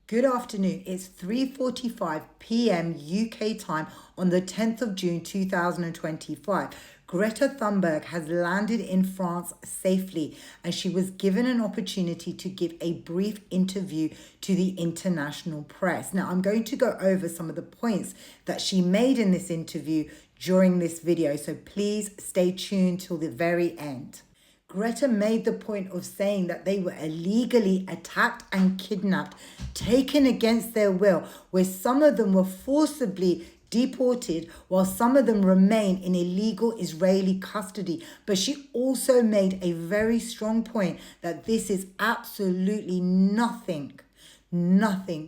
Good afternoon. It's 3:45 p.m. UK time on the 10th of June 2025. Greta Thunberg has landed in France safely and she was given an opportunity to give a brief interview to the international press. Now, I'm going to go over some of the points that she made in this interview during this video, so please stay tuned till the very end. Greta made the point of saying that they were illegally attacked and kidnapped, taken against their will, where some of them were forcibly deported while some of them remain in illegal Israeli custody. But she also made a very strong point that this is absolutely nothing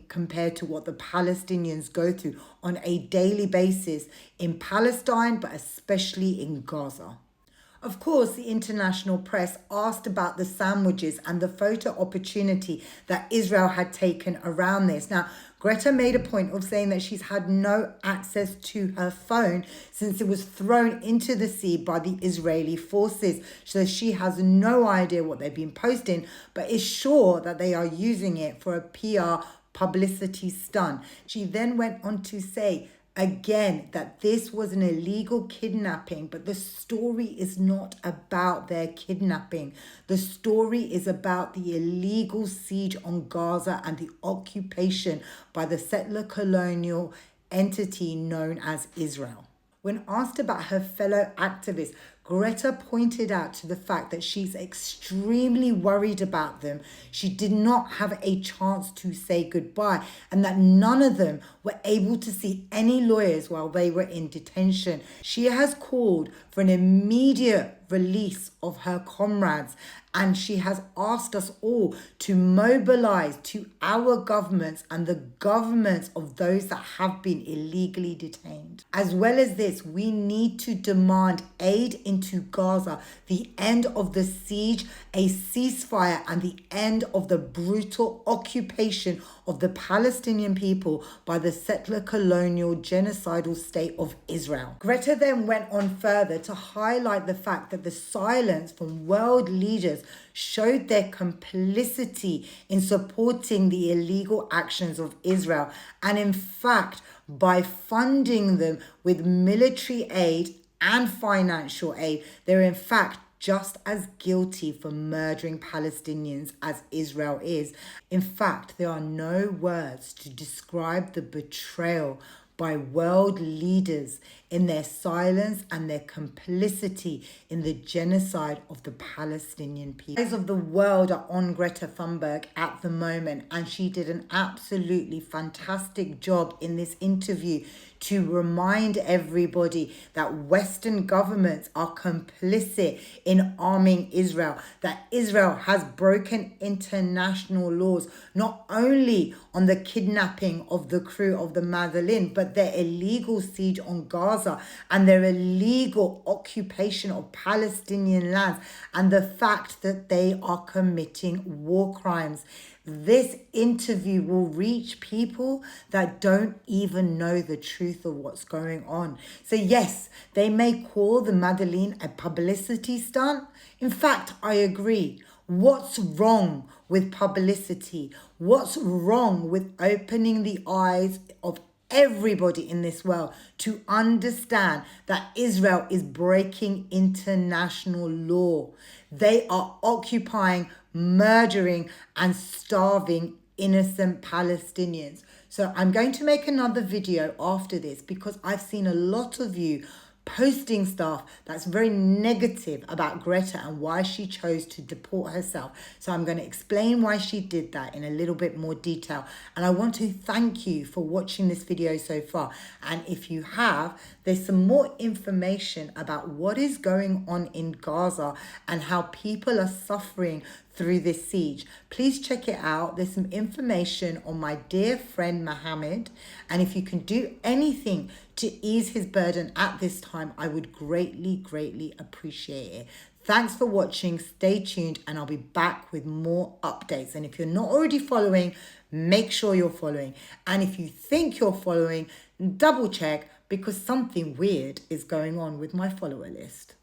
compared to what the Palestinians go through on a daily basis in Palestine, but especially in Gaza. Of course, the international press asked about the sandwiches and the photo opportunity that Israel had taken around this. Now, Greta made a point of saying that she's had no access to her phone since it was thrown into the sea by the Israeli forces. So she has no idea what they've been posting, but is sure that they are using it for a PR publicity stunt. She then went on to say, again, that this was an illegal kidnapping, but the story is not about their kidnapping. The story is about the illegal siege on Gaza and the occupation by the settler colonial entity known as Israel. When asked about her fellow activists, Greta pointed out to the fact that she's extremely worried about them. She did not have a chance to say goodbye and that none of them were able to see any lawyers while they were in detention. She has called for an immediate release of her comrades, and she has asked us all to mobilize to our governments and the governments of those that have been illegally detained. As well as this, we need to demand aid into Gaza, the end of the siege, a ceasefire, and the end of the brutal occupation of the Palestinian people by the settler colonial genocidal state of Israel. Greta then went on further to highlight the fact that the silence from world leaders showed their complicity in supporting the illegal actions of Israel. And in fact, by funding them with military aid and financial aid, they're in fact just as guilty for murdering Palestinians as Israel is. In fact, there are no words to describe the betrayal by world leaders in their silence and their complicity in the genocide of the Palestinian people. Eyes of the world are on Greta Thunberg at the moment, and she did an absolutely fantastic job in this interview to remind everybody that Western governments are complicit in arming Israel, that Israel has broken international laws, not only on the kidnapping of the crew of the Madeleine, but their illegal siege on Gaza and their illegal occupation of Palestinian lands and the fact that they are committing war crimes. This interview will reach people that don't even know the truth of what's going on. So yes, they may call the Madeleine a publicity stunt. In fact, I agree. What's wrong with publicity? What's wrong with opening the eyes of everybody in this world to understand that Israel is breaking international law? They are occupying, murdering, and starving innocent Palestinians. So I'm going to make another video after this because I've seen a lot of you posting stuff that's very negative about Greta and why she chose to deport herself. So I'm going to explain why she did that in a little bit more detail. And I want to thank you for watching this video so far. And if you have, there's some more information about what is going on in Gaza and how people are suffering through this siege. Please check it out. There's some information on my dear friend Mohammed, and if you can do anything to ease his burden at this time, I would greatly appreciate it. Thanks for watching. Stay tuned and I'll be back with more updates. And if you're not already following, make sure you're following. And if you think you're following, double check, because something weird is going on with my follower list.